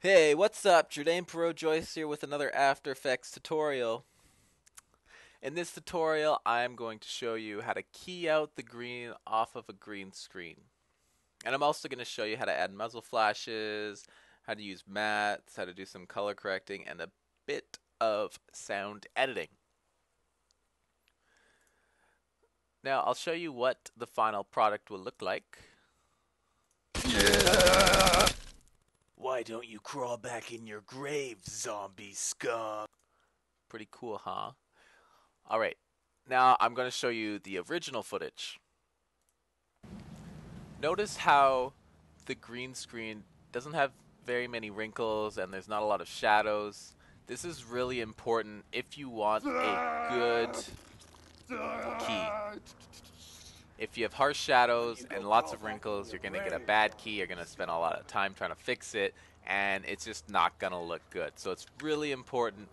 Hey, what's up? Jordan Pro Joyce here with another After Effects tutorial. In this tutorial, I'm going to show you how to key out the green off of a green screen. And I'm also going to show you how to add muzzle flashes, how to use mattes, how to do some color correcting, and a bit of sound editing. Now, I'll show you what the final product will look like. Why don't you crawl back in your grave, zombie scum? Pretty cool, huh? Alright, now I'm going to show you the original footage. Notice how the green screen doesn't have very many wrinkles and there's not a lot of shadows. This is really important if you want a good key. If you have harsh shadows and lots of wrinkles, you're going to get a bad key. You're going to spend a lot of time trying to fix it, and it's just not going to look good. So it's really important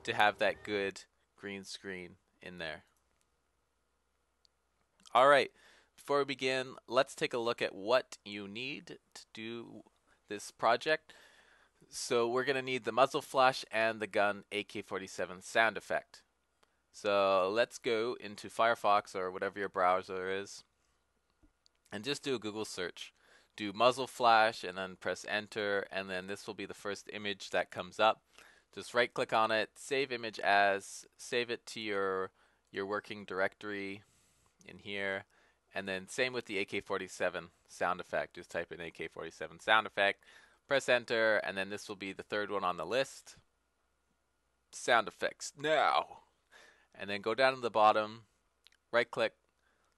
to have that good green screen in there. All right, before we begin, let's take a look at what you need to do this project. So we're going to need the muzzle flash and the gun AK-47 sound effect. So let's go into Firefox or whatever your browser is and just do a Google search. Do muzzle flash and then press enter, and then this will be the first image that comes up. Just right click on it, save image as, save it to your working directory in here, and then same with the AK-47 sound effect. Just type in AK-47 sound effect, press enter, and then this will be the third one on the list. Sound effects now, and then go down to the bottom, right click,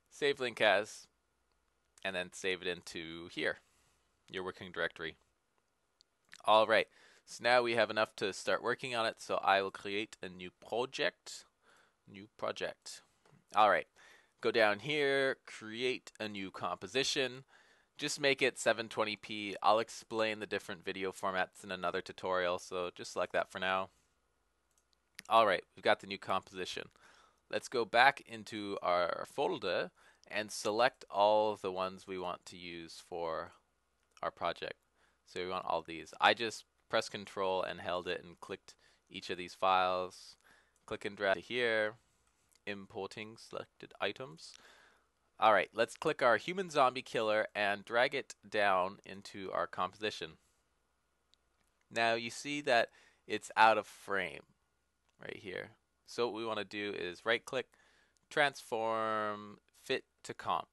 save link as, and then save it into here, your working directory. All right, so now we have enough to start working on it, so I will create a new project. All right, go down here, create a new composition. Just make it 720p. I'll explain the different video formats in another tutorial, so just select that for now. All right, we've got the new composition. Let's go back into our folder and select all of the ones we want to use for our project. So we want all these. I just pressed Control and held it and clicked each of these files. Click and drag to here, importing selected items. All right, let's click our human zombie killer and drag it down into our composition. Now you see that it's out of frame right here. So what we want to do is right click, transform, fit to comp,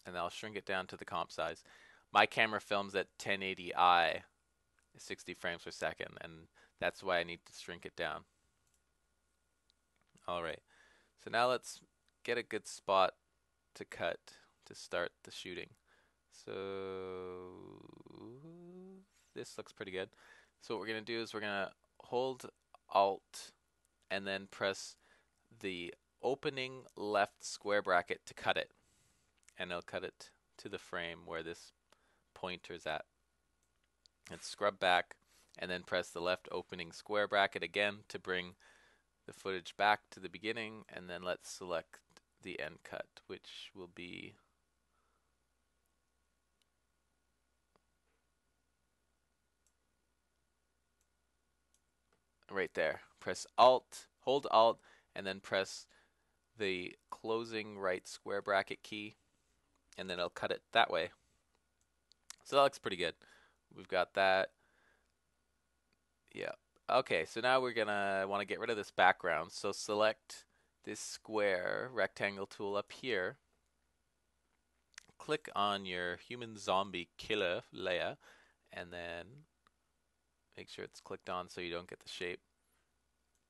and I'll shrink it down to the comp size. My camera films at 1080i, 60 frames per second, and that's why I need to shrink it down. Alright, so now let's get a good spot to cut to start the shooting. So this looks pretty good. So what we're going to do is we're going to hold Alt and then press the opening left square bracket to cut it. And it'll cut it to the frame where this pointer is at. And scrub back and then press the left opening square bracket again to bring the footage back to the beginning, and then let's select the end cut, which will be right there. Press Alt, hold Alt, and then press the closing right square bracket key, and then it'll cut it that way. So that looks pretty good. We've got that. Yeah. Okay, so now we're gonna want to get rid of this background. So select this square rectangle tool up here. Click on your human zombie killer layer, and then make sure it's clicked on so you don't get the shape.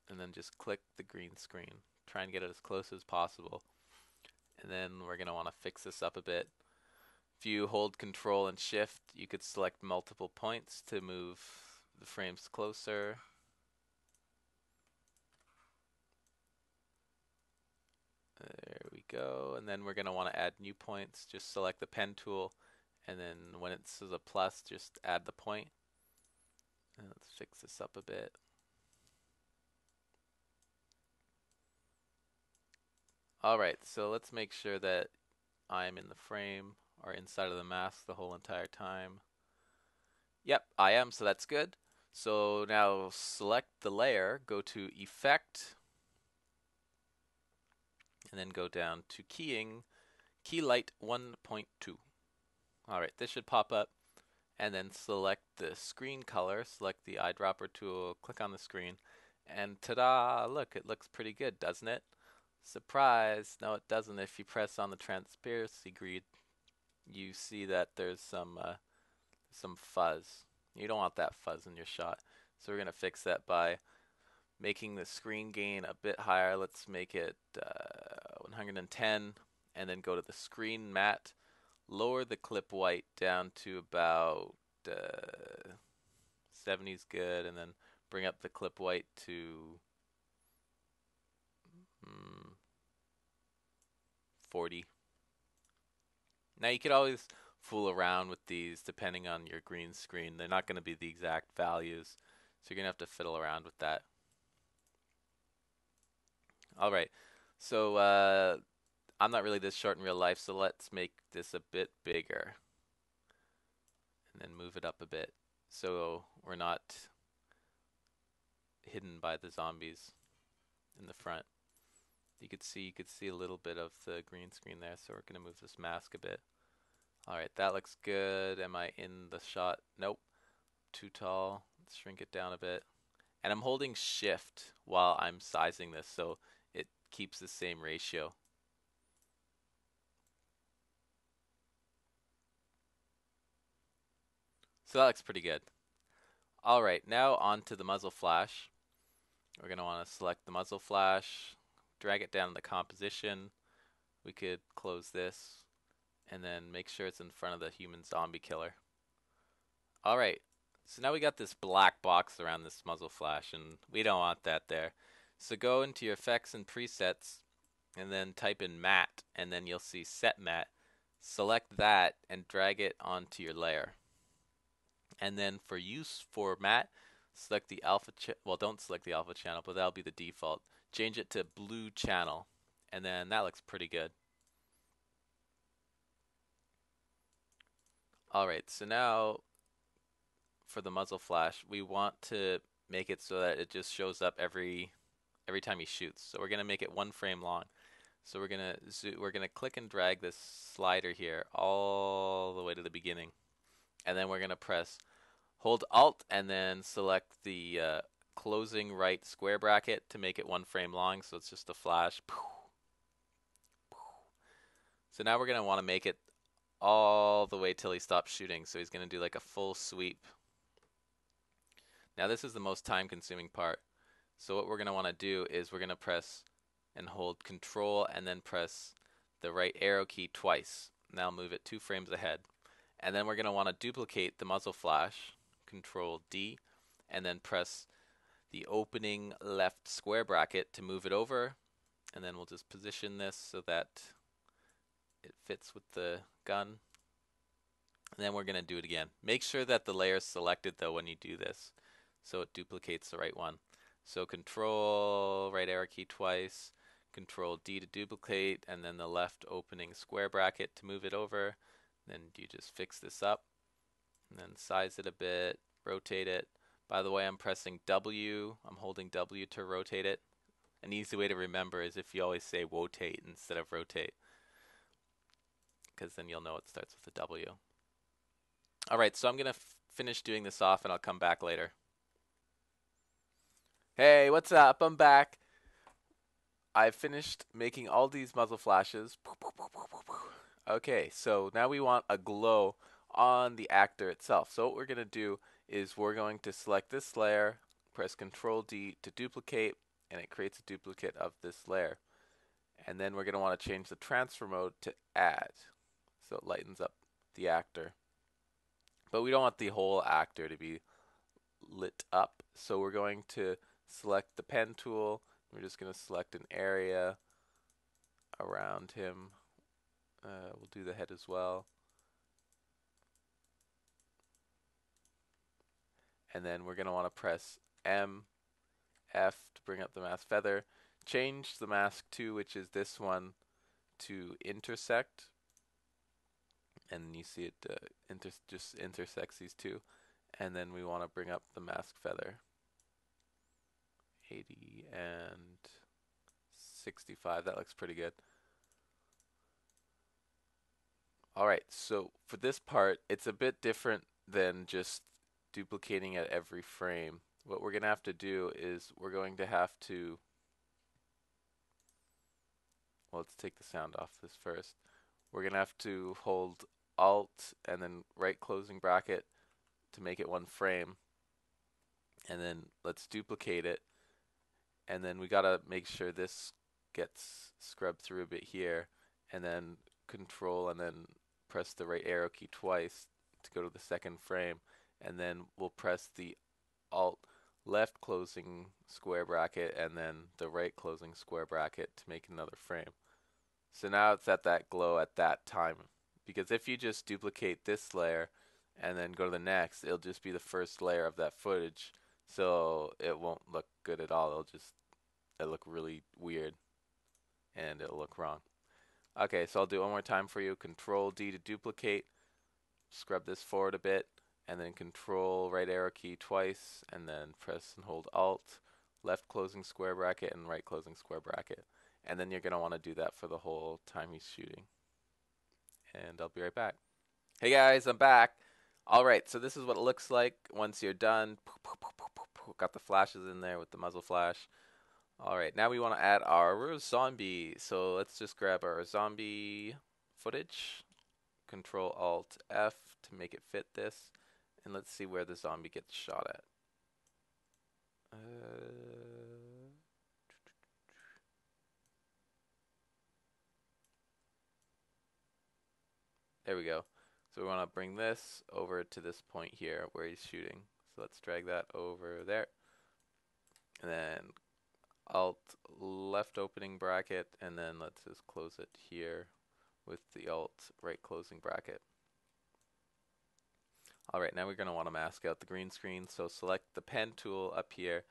And then just click the green screen. Try and get it as close as possible. And then we're gonna want to fix this up a bit. If you hold Control and Shift, you could select multiple points to move the frames closer. There we go. And then we're going to want to add new points. Just select the pen tool, and then when it says a plus, just add the point. And let's fix this up a bit. Alright, so let's make sure that I'm in the frame or inside of the mask the whole entire time. Yep, I am, so that's good. So now select the layer, go to Effect, and then go down to Keying, Key Light 1.2. Alright, this should pop up, and then select the screen color, select the eyedropper tool, click on the screen, and ta-da! Look, it looks pretty good, doesn't it? Surprise! No, it doesn't. If you press on the transparency grid, you see that there's some fuzz. You don't want that fuzz in your shot. So we're going to fix that by making the screen gain a bit higher. Let's make it 110, and then go to the screen matte, lower the clip white down to about 70 is good, and then bring up the clip white to 40. Now you could always fool around with these depending on your green screen. They're not going to be the exact values, so you're going to have to fiddle around with that. Alright, so I'm not really this short in real life, so let's make this a bit bigger. And then move it up a bit so we're not hidden by the zombies in the front. You could see a little bit of the green screen there, so we're going to move this mask a bit. Alright, that looks good. Am I in the shot? Nope. Too tall. Let's shrink it down a bit. And I'm holding shift while I'm sizing this, so it keeps the same ratio. So that looks pretty good. Alright, now on to the muzzle flash. We're going to want to select the muzzle flash, drag it down to the composition. We could close this and then make sure it's in front of the human zombie killer. Alright, so now we got this black box around this muzzle flash, and we don't want that there. So go into your effects and presets, and then type in matte, and then you'll see set matte. Select that and drag it onto your layer. And then for use for matte, select the alpha well, don't select the alpha channel, but that'll be the default. Change it to blue channel, and then that looks pretty good. Alright, so now for the muzzle flash, we want to make it so that it just shows up every time he shoots. So we're going to make it 1 frame long. So we're going to click and drag this slider here all the way to the beginning. And then we're going to hold Alt and then select the closing right square bracket to make it 1 frame long, so it's just a flash. So now we're going to want to make it all the way till he stops shooting. So he's going to do like a full sweep. Now this is the most time consuming part. So what we're going to want to do is we're going to press and hold Control and then press the right arrow key twice. Now move it 2 frames ahead. And then we're going to want to duplicate the muzzle flash, Control D, and then press the opening left square bracket to move it over. And then we'll just position this so that it fits with the gun. And then we're going to do it again. Make sure that the layer is selected though when you do this, so it duplicates the right one. So Control right arrow key twice, Control D to duplicate, and then the left opening square bracket to move it over. Then you just fix this up, and then size it a bit, rotate it. By the way, I'm pressing W. I'm holding W to rotate it. An easy way to remember is if you always say wotate instead of rotate, because then you'll know it starts with a W. Alright, so I'm going to finish doing this off and I'll come back later. Hey, what's up? I'm back. I've finished making all these muzzle flashes. Okay, so now we want a glow on the actor itself. So what we're going to do is we're going to select this layer, press Control D to duplicate, and it creates a duplicate of this layer. And then we're going to want to change the transfer mode to add, so it lightens up the actor. But we don't want the whole actor to be lit up, so we're going to select the pen tool. We're just going to select an area around him. We'll do the head as well. And then we're going to want to press M, F to bring up the mask feather. Change the mask to, which is this one, to intersect. And you see it just intersects these two. and then we want to bring up the mask feather. 80 and 65, that looks pretty good. Alright, so for this part, it's a bit different than just duplicating at every frame. What we're going to have to do is we're going to have to, well, let's take the sound off this first. We're going to have to hold Alt and then right closing bracket to make it one frame. And then let's duplicate it. And then we got to make sure this gets scrubbed through a bit here. And then Control and then press the right arrow key twice to go to the second frame. And then we'll press the Alt left closing square bracket and then the right closing square bracket to make another frame. So now it's at that glow at that time. Because if you just duplicate this layer and then go to the next, it'll just be the first layer of that footage. So it won't look good at all. It'll look really weird and it'll look wrong. Okay, so I'll do it one more time for you. Control D to duplicate. Scrub this forward a bit, and then Control right arrow key twice, and then press and hold Alt, left closing square bracket and right closing square bracket. And then you're going to want to do that for the whole time he's shooting. And I'll be right back. Hey guys, I'm back. Alright, so this is what it looks like once you're done. Got the flashes in there with the muzzle flash. Alright, now we want to add our zombie. So let's just grab our zombie footage. Control Alt F to make it fit this. And let's see where the zombie gets shot at. There we go. So we want to bring this over to this point here where he's shooting. So let's drag that over there. And then Alt left opening bracket, and then let's just close it here with the Alt right closing bracket. Alright, now we're going to want to mask out the green screen. So select the pen tool up here,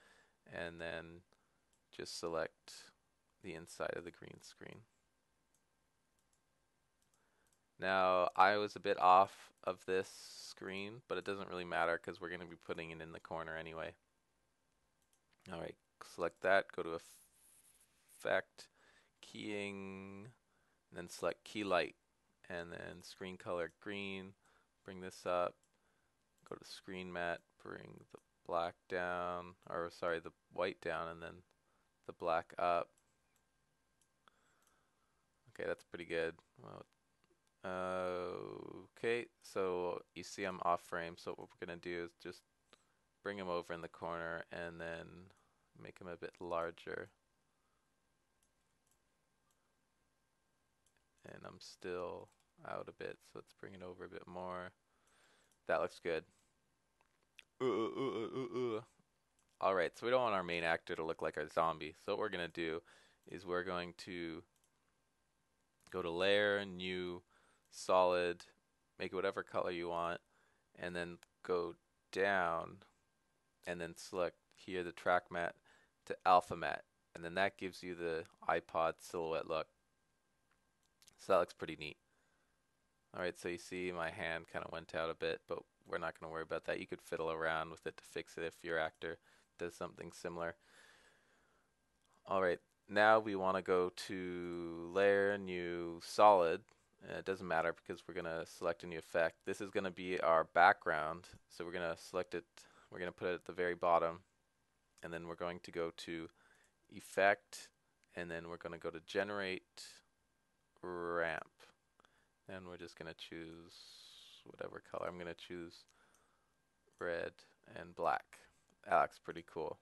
and then just select the inside of the green screen. Now, I was a bit off of this screen, but it doesn't really matter because we're going to be putting it in the corner anyway. Alright, select that, go to Effect, Keying, and then select Key Light, and then Screen Color Green, bring this up, go to Screen Matte, bring the black down, or sorry, the white down, and then the black up. Okay, that's pretty good. Well, okay, so you see I'm off frame, so what we're going to do is just bring him over in the corner and then make him a bit larger. And I'm still out a bit, so let's bring it over a bit more. That looks good. Alright, so we don't want our main actor to look like a zombie, so what we're going to do is we're going to go to Layer, New, Solid, make it whatever color you want, and then go down and then select here the track matte to alpha matte, and then that gives you the iPod silhouette look. So that looks pretty neat. Alright, so you see my hand kind of went out a bit, but we're not going to worry about that. You could fiddle around with it to fix it if your actor does something similar. Alright, now we want to go to Layer, New, Solid. It doesn't matter because we're going to select a new effect. This is going to be our background, so we're going to select it, we're going to put it at the very bottom, and then we're going to go to Effect, and then we're going to go to Generate Ramp, and we're just going to choose whatever color. I'm going to choose red and black. That looks pretty cool.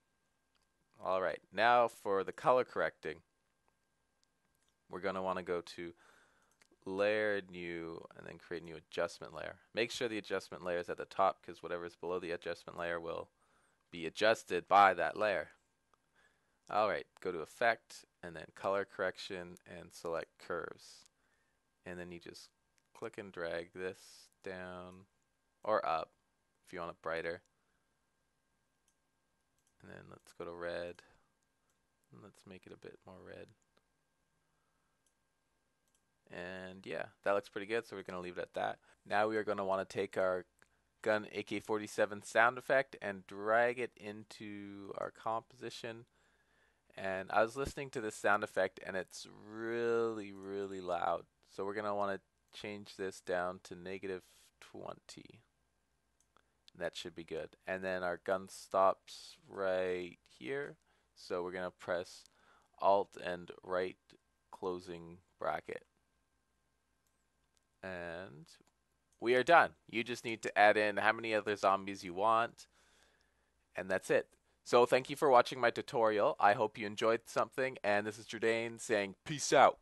Alright, now for the color correcting, we're going to want to go to Layer, New, and then create a new adjustment layer. Make sure the adjustment layer is at the top because whatever is below the adjustment layer will be adjusted by that layer. Alright, go to Effect, and then Color Correction, and select Curves. And then you just click and drag this down, or up, if you want it brighter. And then let's go to red, and let's make it a bit more red. And yeah, that looks pretty good, so we're going to leave it at that. Now we are going to want to take our gun AK-47 sound effect and drag it into our composition. And I was listening to this sound effect and it's really, really loud. So we're going to want to change this down to -20. That should be good. And then our gun stops right here. So we're going to press Alt and right closing bracket. And we are done. You just need to add in how many other zombies you want. And that's it. So thank you for watching my tutorial. I hope you enjoyed something. And this is Jordan saying peace out.